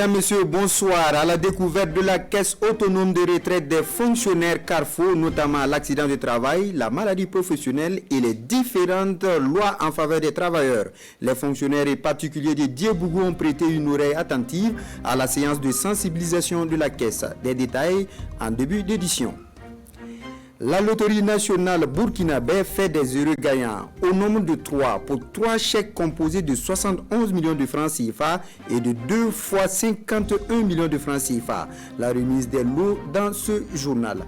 Mesdames, Messieurs, bonsoir. À la découverte de la caisse autonome de retraite des fonctionnaires Carrefour, notamment l'accident de travail, la maladie professionnelle et les différentes lois en faveur des travailleurs. Les fonctionnaires et particuliers de Diebougou ont prêté une oreille attentive à la séance de sensibilisation de la caisse. Des détails en début d'édition. La loterie nationale burkinabé fait des heureux gagnants au nombre de 3 pour 3 chèques composés de 71 millions de francs CFA et de 2 fois 51 millions de francs CFA. La remise des lots dans ce journal.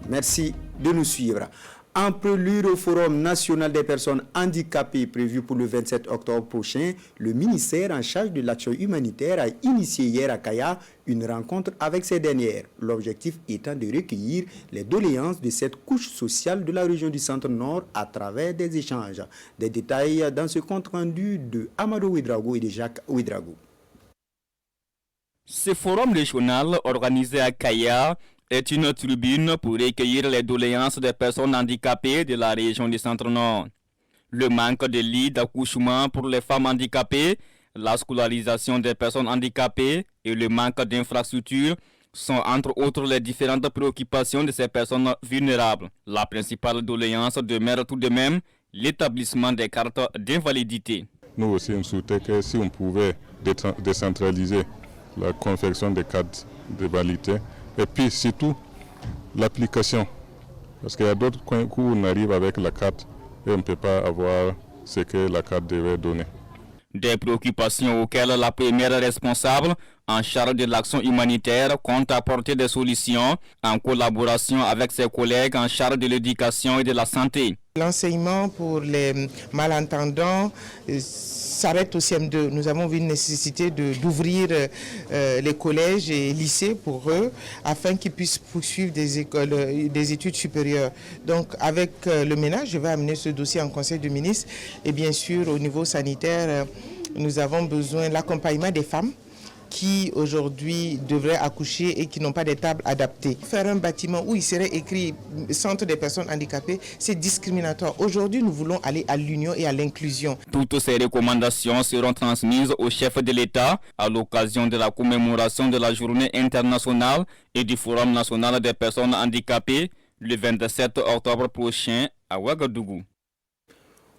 Merci de nous suivre. En prélude au Forum national des personnes handicapées prévu pour le 27 octobre prochain, le ministère en charge de l'action humanitaire a initié hier à Kaya une rencontre avec ces dernières. L'objectif étant de recueillir les doléances de cette couche sociale de la région du Centre-Nord à travers des échanges. Des détails dans ce compte rendu de Amadou Ouedraogo et de Jacques Ouedraogo. Ce forum régional organisé à Kaya est une tribune pour recueillir les doléances des personnes handicapées de la région du Centre-Nord. Le manque de lits d'accouchement pour les femmes handicapées, la scolarisation des personnes handicapées et le manque d'infrastructures sont entre autres les différentes préoccupations de ces personnes vulnérables. La principale doléance demeure tout de même l'établissement des cartes d'invalidité. Nous aussi, on souhaitait que si on pouvait décentraliser la confection des cartes d'invalidité, et puis surtout l'application, parce qu'il y a d'autres coins où on arrive avec la carte et on ne peut pas avoir ce que la carte devait donner. Des préoccupations auxquelles la première responsable en charge de l'action humanitaire compte apporter des solutions en collaboration avec ses collègues en charge de l'éducation et de la santé. L'enseignement pour les malentendants s'arrête au CM2. Nous avons vu une nécessité d'ouvrir les collèges et lycées pour eux afin qu'ils puissent poursuivre des études supérieures. Donc avec le MENA, je vais amener ce dossier en Conseil de ministres et bien sûr au niveau sanitaire, nous avons besoin de l'accompagnement des femmes qui aujourd'hui devraient accoucher et qui n'ont pas des tables adaptées. Faire un bâtiment où il serait écrit Centre des personnes handicapées, c'est discriminatoire. Aujourd'hui, nous voulons aller à l'union et à l'inclusion. Toutes ces recommandations seront transmises au chef de l'État à l'occasion de la commémoration de la Journée internationale et du Forum national des personnes handicapées le 27 octobre prochain à Ouagadougou.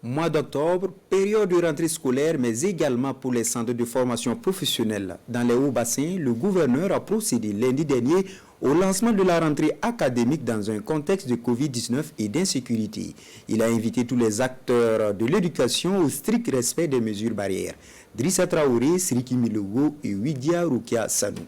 Mois d'octobre, période de rentrée scolaire, mais également pour les centres de formation professionnelle. Dans les Hauts-Bassins, le gouverneur a procédé lundi dernier au lancement de la rentrée académique dans un contexte de Covid-19 et d'insécurité. Il a invité tous les acteurs de l'éducation au strict respect des mesures barrières. Drissa Traoré, Sriki Milogo et Widia Rukia Sanou.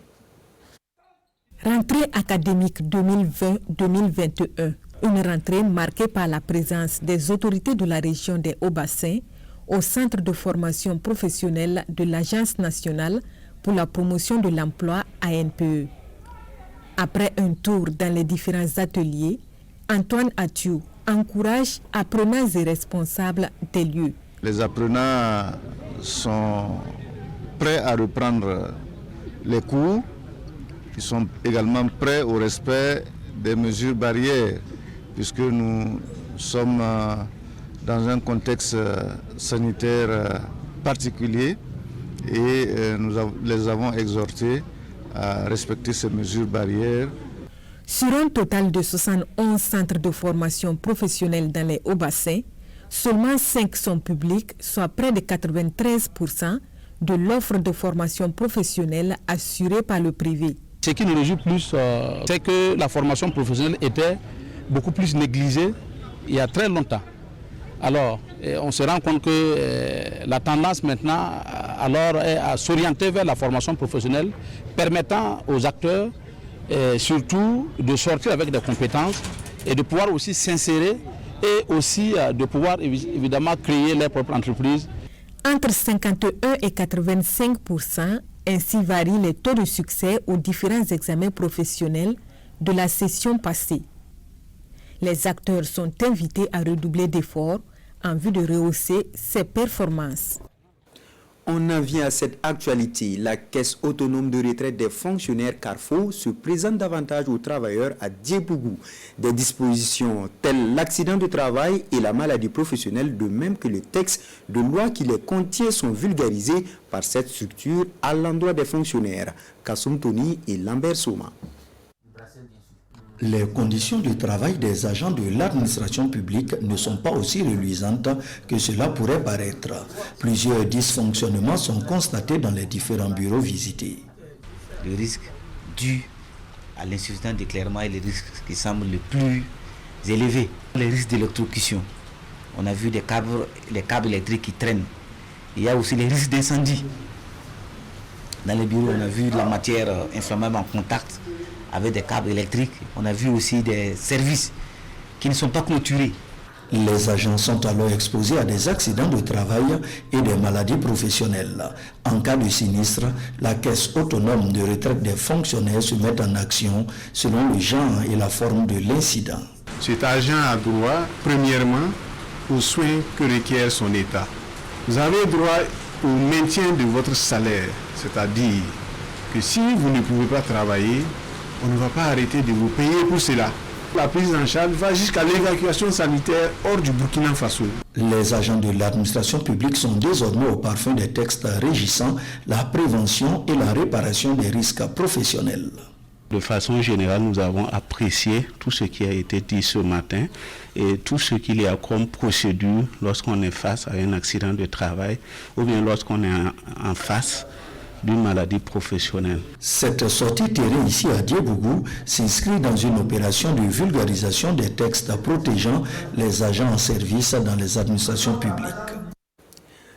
Rentrée académique 2020-2021. Une rentrée marquée par la présence des autorités de la région des Hauts-Bassins au centre de formation professionnelle de l'Agence nationale pour la promotion de l'emploi ANPE. Après un tour dans les différents ateliers, Antoine Athiou encourage apprenants et responsables des lieux. Les apprenants sont prêts à reprendre les cours. Ils sont également prêts au respect des mesures barrières, puisque nous sommes dans un contexte sanitaire particulier et nous les avons exhortés à respecter ces mesures barrières. Sur un total de 71 centres de formation professionnelle dans les Hauts-Bassins, seulement 5 sont publics, soit près de 93% de l'offre de formation professionnelle assurée par le privé. Ce qui nous réjouit plus, c'est que la formation professionnelle était beaucoup plus négligée il y a très longtemps. Alors, on se rend compte que la tendance maintenant est à s'orienter vers la formation professionnelle, permettant aux acteurs surtout de sortir avec des compétences et de pouvoir aussi s'insérer et aussi de pouvoir évidemment créer leur propre entreprise. Entre 51 et 85%, ainsi varient les taux de succès aux différents examens professionnels de la session passée. Les acteurs sont invités à redoubler d'efforts en vue de rehausser ses performances. on en vient à cette actualité. La Caisse autonome de retraite des fonctionnaires Carrefour se présente davantage aux travailleurs à Diebougou. Des dispositions telles l'accident de travail et la maladie professionnelle, de même que le texte de loi qui les contient, sont vulgarisés par cette structure à l'endroit des fonctionnaires. Kassoum Tony et Lambert Souma. Les conditions de travail des agents de l'administration publique ne sont pas aussi reluisantes que cela pourrait paraître. Plusieurs dysfonctionnements sont constatés dans les différents bureaux visités. Le risque dû à l'insuffisance d'éclairement est le risque qui semble le plus élevé. Les risques d'électrocution. On a vu les câbles électriques qui traînent. Il y a aussi les risques d'incendie. Dans les bureaux, on a vu la matière inflammable en contact avec des câbles électriques. On a vu aussi des services qui ne sont pas clôturés. Les agents sont alors exposés à des accidents de travail et des maladies professionnelles. En cas de sinistre, la Caisse autonome de retraite des fonctionnaires se met en action selon le genre et la forme de l'incident. Cet agent a droit, premièrement, aux soins que requiert son état. Vous avez droit au maintien de votre salaire, c'est-à-dire que si vous ne pouvez pas travailler, on ne va pas arrêter de vous payer pour cela. La prise en charge va jusqu'à l'évacuation sanitaire hors du Burkina Faso. Les agents de l'administration publique sont désormais au parfum des textes régissant la prévention et la réparation des risques professionnels. De façon générale, nous avons apprécié tout ce qui a été dit ce matin et tout ce qu'il y a comme procédure lorsqu'on est face à un accident de travail ou bien lorsqu'on est en face d'une maladie professionnelle. Cette sortie terrain ici à Diebougou s'inscrit dans une opération de vulgarisation des textes protégeant les agents en service dans les administrations publiques.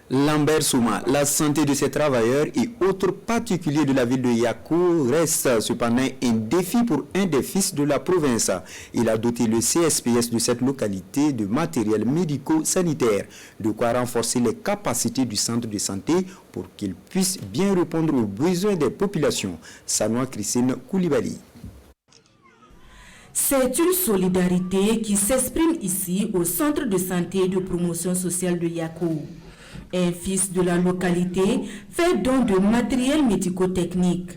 Lambert Souma, la santé de ces travailleurs et autres particuliers de la ville de Yakou reste cependant un défi pour un des fils de la province. Il a doté le CSPS de cette localité de matériel médico-sanitaire, de quoi renforcer les capacités du centre de santé pour qu'il puisse bien répondre aux besoins des populations. Sanoa Christine Koulibaly. C'est une solidarité qui s'exprime ici au centre de santé et de promotion sociale de Yakou. Un fils de la localité fait don de matériel médico-technique.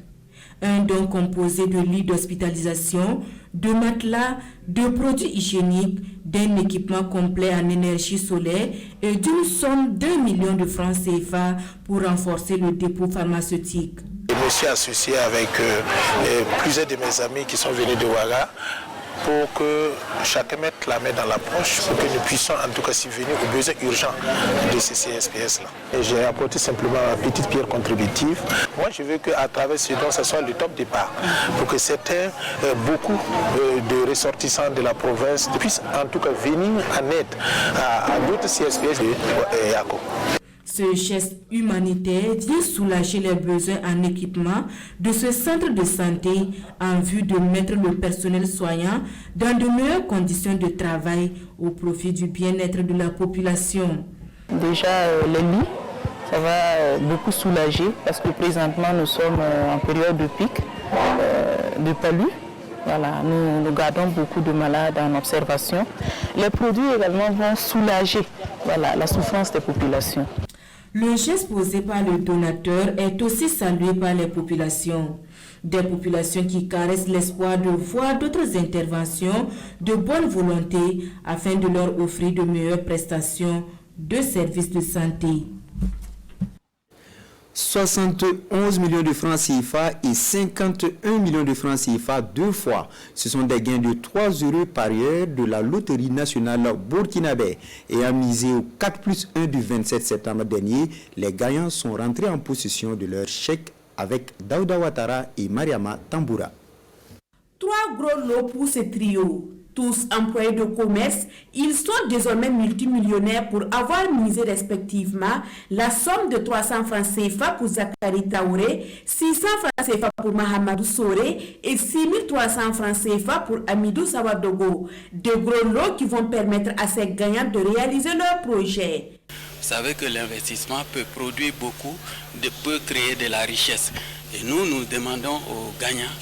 Un don composé de lits d'hospitalisation, de matelas, de produits hygiéniques, d'un équipement complet en énergie solaire et d'une somme d'1 million de francs CFA pour renforcer le dépôt pharmaceutique. Je me suis associé avec plusieurs de mes amis qui sont venus de Ouaga pour que chacun mette la main dans la poche pour que nous puissions en tout cas subvenir aux besoins urgents de ces CSPS-là. J'ai apporté simplement ma petite pierre contributive. Moi, je veux qu'à travers ce don, ce soit le top départ pour que certains, beaucoup de ressortissants de la province puissent en tout cas venir en aide à d'autres CSPS de Yako. Ce geste humanitaire vient soulager les besoins en équipement de ce centre de santé en vue de mettre le personnel soignant dans de meilleures conditions de travail au profit du bien-être de la population. Déjà, les lits, ça va beaucoup soulager parce que présentement nous sommes en période de pic, de palu. Voilà, nous gardons beaucoup de malades en observation. Les produits également vont soulager la souffrance des populations. Le geste posé par le donateur est aussi salué par les populations. Des populations qui caressent l'espoir de voir d'autres interventions de bonne volonté afin de leur offrir de meilleures prestations de services de santé. 71 millions de francs CFA et 51 millions de francs CFA deux fois. Ce sont des gains de 3 € parieurs de la loterie nationale burkinabé. Et à miser au 4+1 du 27 septembre dernier, les gagnants sont rentrés en possession de leur chèque avec Daouda Ouattara et Mariama Tamboura. 3 gros lots pour ce trio. Tous employés de commerce, ils sont désormais multimillionnaires pour avoir misé respectivement la somme de 300 francs CFA pour Zakari Taouré, 600 francs CFA pour Mahamadou Soré et 6300 francs CFA pour Amidou Sawadogo. De gros lots qui vont permettre à ces gagnants de réaliser leur projet. Vous savez que l'investissement peut produire beaucoup, peut créer de la richesse. Et nous demandons aux gagnants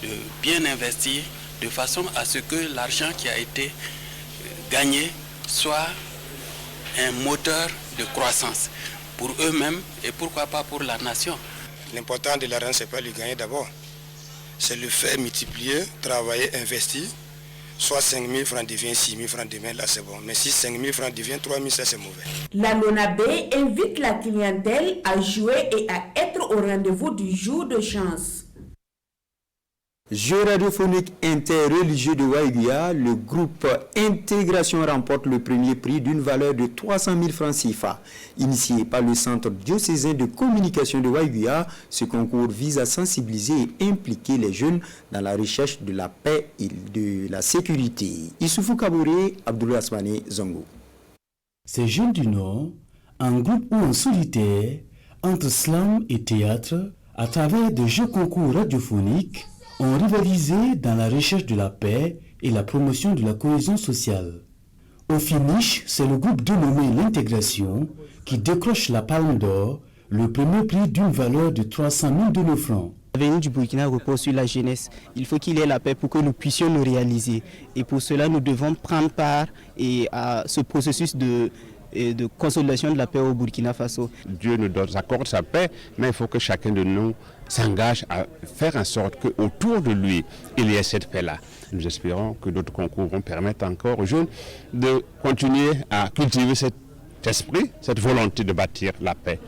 de bien investir de façon à ce que l'argent qui a été gagné soit un moteur de croissance. pour eux-mêmes et pourquoi pas pour la nation. L'important de l'argent, ce n'est pas le gagner d'abord. C'est le faire multiplier, travailler, investir. Soit 5 000 francs devient 6 000 francs demain, là c'est bon. Mais si 5 000 francs devient 3 000, ça c'est mauvais. La LONAB invite la clientèle à jouer et à être au rendez-vous du jour de chance. Jeu radiophonique interreligieux de Waïguia, le groupe Intégration remporte le premier prix d'une valeur de 300 000 francs CFA. Initié par le Centre diocésain de communication de Waïguia, ce concours vise à sensibiliser et impliquer les jeunes dans la recherche de la paix et de la sécurité. Issoufou Kabouré, Abdoulaye Asmane Zongo. Ces jeunes du Nord, en groupe ou en solitaire, entre slam et théâtre, à travers des jeux concours radiophoniques, ont rivalisé dans la recherche de la paix et la promotion de la cohésion sociale. Au finish, c'est le groupe dénommé l'Intégration qui décroche la Palme d'Or, le premier prix d'une valeur de 300 000 de nos francs. L'avenir du Burkina repose sur la jeunesse. Il faut qu'il y ait la paix pour que nous puissions nous réaliser. Et pour cela, nous devons prendre part à ce processus de consolidation de la paix au Burkina Faso. Dieu nous accorde sa paix, mais il faut que chacun de nous s'engage à faire en sorte qu'autour de lui, il y ait cette paix-là. Nous espérons que d'autres concours vont permettre encore aux jeunes de continuer à cultiver cet esprit, cette volonté de bâtir la paix.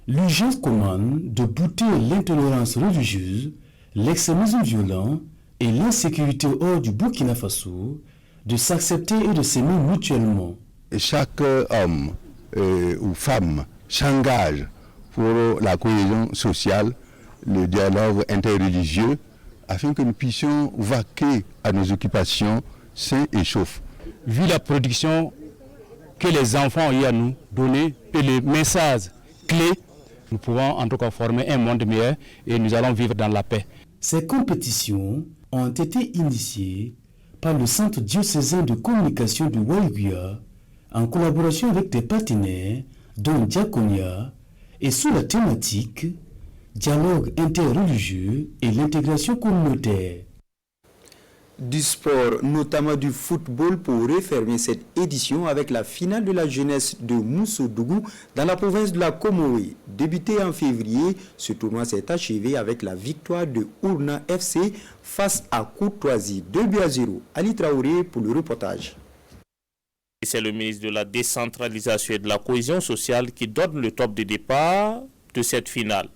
L'urgence commande de bouter l'intolérance religieuse, l'extrémisme violent et l'insécurité hors du Burkina Faso, de s'accepter et de s'aimer mutuellement. Chaque homme ou femme s'engage pour la cohésion sociale, le dialogue interreligieux, afin que nous puissions vaquer à nos occupations sains et saufs. Vu la production que les enfants ont eu à nous donner et les messages clés, nous pouvons en tout cas former un monde meilleur et nous allons vivre dans la paix. Ces compétitions ont été initiées par le Centre diocésain de communication de Waïguia en collaboration avec des partenaires dont Diaconia et sous la thématique dialogue interreligieux et l'intégration communautaire. Du sport, notamment du football, pour refermer cette édition avec la finale de la jeunesse de Moussodougou dans la province de la Comorée. Débuté en février, ce tournoi s'est achevé avec la victoire de Ourna FC face à Courtoisie 2-0. Ali Traoré pour le reportage. C'est le ministre de la décentralisation et de la cohésion sociale qui donne le top de départ de cette finale.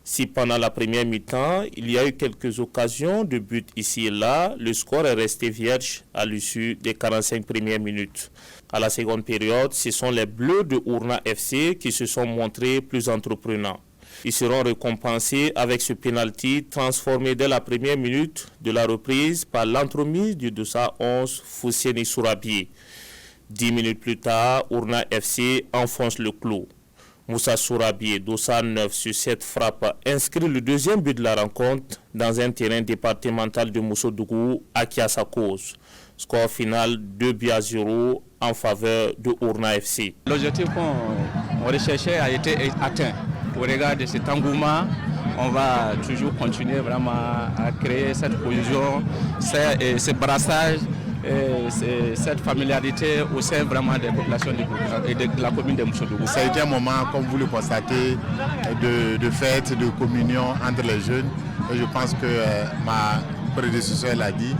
Si pendant la première mi-temps, il y a eu quelques occasions de but ici et là, le score est resté vierge à l'issue des 45 premières minutes. À la seconde période, ce sont les Bleus de Ourna FC qui se sont montrés plus entreprenants. Ils seront récompensés avec ce pénalty transformé dès la première minute de la reprise par l'entremise du Dossa 11 Fousseni Sourabié. 10 minutes plus tard, Ourna FC enfonce le clou. Moussa Sourabié, Dossa 9 sur cette frappe, inscrit le deuxième but de la rencontre dans un terrain départemental de Moussodougou à Kiasakos. Score final 2-0 en faveur de Ourna FC. L'objectif qu'on recherchait a été atteint. Au regard de cet engouement, on va toujours continuer vraiment à créer cette cohésion, ce brassage, cette familiarité au sein vraiment des populations et de la commune de Moussodougou. Ça a été un moment, comme vous le constatez, de fête, de communion entre les jeunes. Et je pense que ma prédécesseur l'a dit,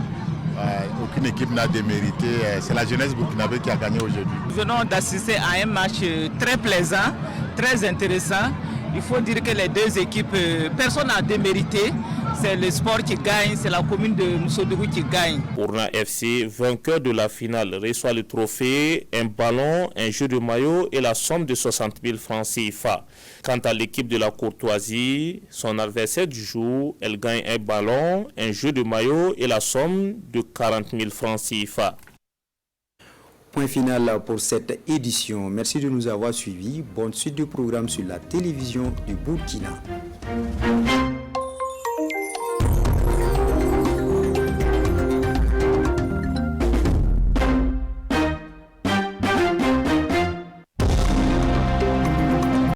aucune équipe n'a démérité. C'est la jeunesse burkinabé qui a gagné aujourd'hui. Nous venons d'assister à un match très plaisant, très intéressant. Il faut dire que les deux équipes, personne n'a démérité. C'est le sport qui gagne, c'est la commune de Moussodougou qui gagne. Ourna FC, vainqueur de la finale, reçoit le trophée, un ballon, un jeu de maillot et la somme de 60 000 francs CFA. Quant à l'équipe de la Courtoisie, son adversaire du jour, elle gagne un ballon, un jeu de maillot et la somme de 40 000 francs CFA. Point final pour cette édition. Merci de nous avoir suivis. Bonne suite de programme sur la télévision du Burkina.